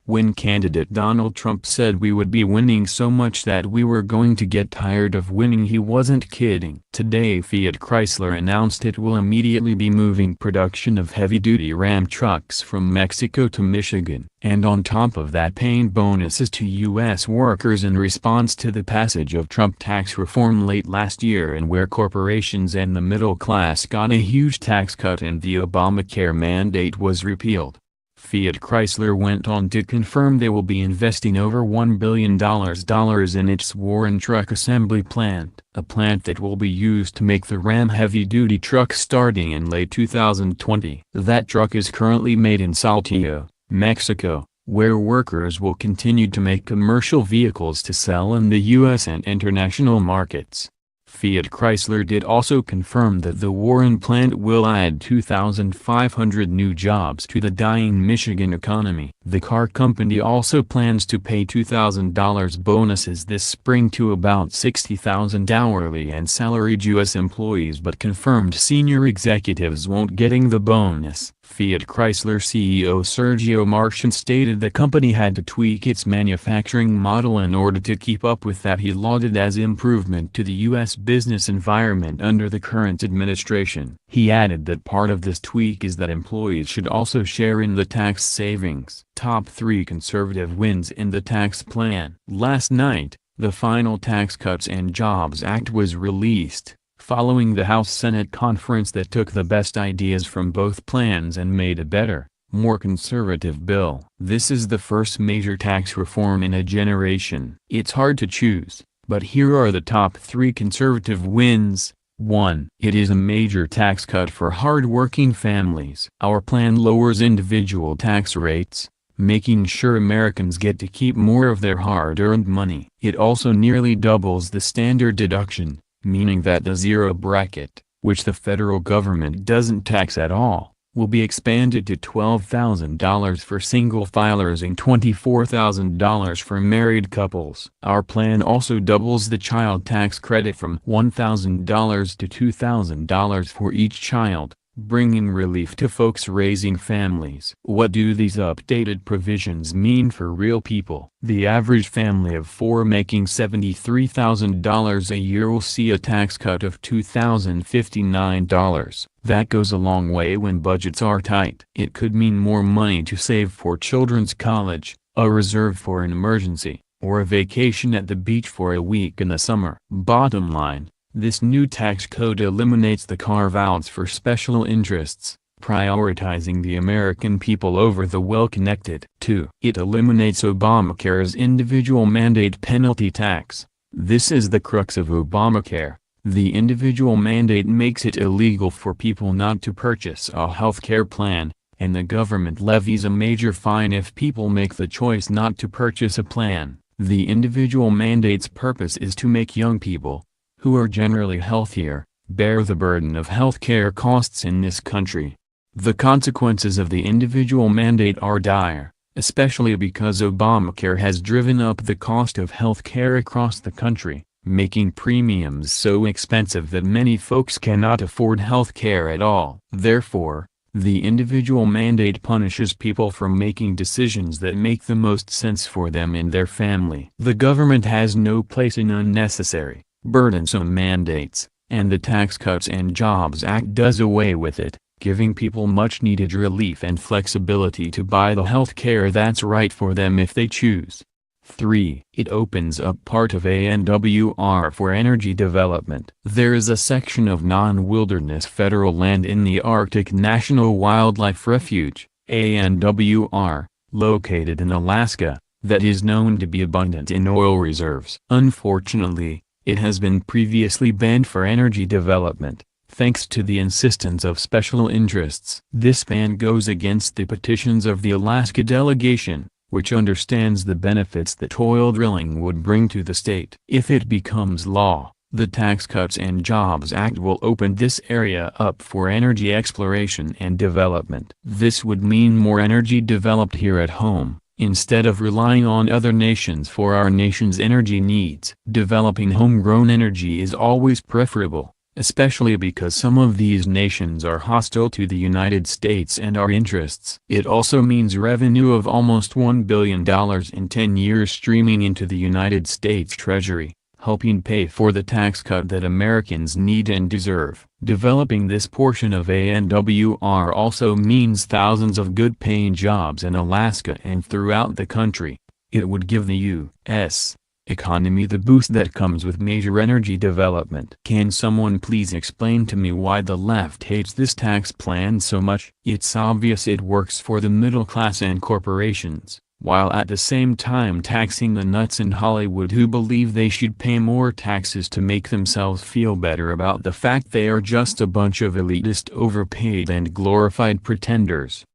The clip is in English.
When candidate Donald Trump said we would be winning so much that we were going to get tired of winning, he wasn't kidding. Today Fiat Chrysler announced it will immediately be moving production of heavy-duty Ram trucks from Mexico to Michigan, and on top of that paying bonuses to U.S. workers in response to the passage of Trump tax reform late last year, and where corporations and the middle class got a huge tax cut and the Obamacare mandate was repealed. Fiat Chrysler went on to confirm they will be investing over $1 billion in its Warren truck assembly plant, a plant that will be used to make the Ram heavy-duty truck starting in late 2020. That truck is currently made in Saltillo, Mexico, where workers will continue to make commercial vehicles to sell in the U.S. and international markets. Fiat Chrysler did also confirm that the Warren plant will add 2,500 new jobs to the dying Michigan economy. The car company also plans to pay $2,000 bonuses this spring to about 60,000 hourly and salaried U.S. employees, but confirmed senior executives won't getting the bonus. Fiat Chrysler CEO Sergio Marchionne stated the company had to tweak its manufacturing model in order to keep up with that he lauded as improvement to the U.S. business environment under the current administration. He added that part of this tweak is that employees should also share in the tax savings. Top 3 conservative wins in the tax plan. Last night, the final Tax Cuts and Jobs Act was released, following the House-Senate conference that took the best ideas from both plans and made a better, more conservative bill. This is the first major tax reform in a generation. It's hard to choose, but here are the top 3 conservative wins. 1. It is a major tax cut for hard-working families. Our plan lowers individual tax rates, making sure Americans get to keep more of their hard-earned money. It also nearly doubles the standard deduction, meaning that the zero bracket, which the federal government doesn't tax at all, will be expanded to $12,000 for single filers and $24,000 for married couples. Our plan also doubles the child tax credit from $1,000 to $2,000 for each child, bringing relief to folks raising families. What do these updated provisions mean for real people? The average family of 4 making $73,000 a year will see a tax cut of $2,059. That goes a long way when budgets are tight. It could mean more money to save for children's college, a reserve for an emergency, or a vacation at the beach for a week in the summer. Bottom line, this new tax code eliminates the carve-outs for special interests, prioritizing the American people over the well-connected. 2. It eliminates Obamacare's individual mandate penalty tax. This is the crux of Obamacare. The individual mandate makes it illegal for people not to purchase a health care plan, and the government levies a major fine if people make the choice not to purchase a plan. The individual mandate's purpose is to make young people, who are generally healthier, bear the burden of health care costs in this country. The consequences of the individual mandate are dire, especially because Obamacare has driven up the cost of health care across the country, making premiums so expensive that many folks cannot afford health care at all. Therefore, the individual mandate punishes people for making decisions that make the most sense for them and their family. The government has no place in unnecessary, burdensome mandates, and the Tax Cuts and Jobs Act does away with it, giving people much-needed relief and flexibility to buy the health care that's right for them if they choose. 3. It opens up part of ANWR for energy development. There is a section of non-wilderness federal land in the Arctic National Wildlife Refuge, ANWR, located in Alaska, that is known to be abundant in oil reserves. Unfortunately, it has been previously banned for energy development, thanks to the insistence of special interests. This ban goes against the petitions of the Alaska delegation, which understands the benefits that oil drilling would bring to the state. If it becomes law, the Tax Cuts and Jobs Act will open this area up for energy exploration and development. This would mean more energy developed here at home, instead of relying on other nations for our nation's energy needs. Developing homegrown energy is always preferable, especially because some of these nations are hostile to the United States and our interests. It also means revenue of almost $1 billion in 10 years streaming into the United States Treasury, helping pay for the tax cut that Americans need and deserve. Developing this portion of ANWR also means thousands of good-paying jobs in Alaska and throughout the country. It would give the U.S. economy the boost that comes with major energy development. Can someone please explain to me why the left hates this tax plan so much? It's obvious it works for the middle class and corporations, while at the same time taxing the nuts in Hollywood who believe they should pay more taxes to make themselves feel better about the fact they are just a bunch of elitist overpaid and glorified pretenders.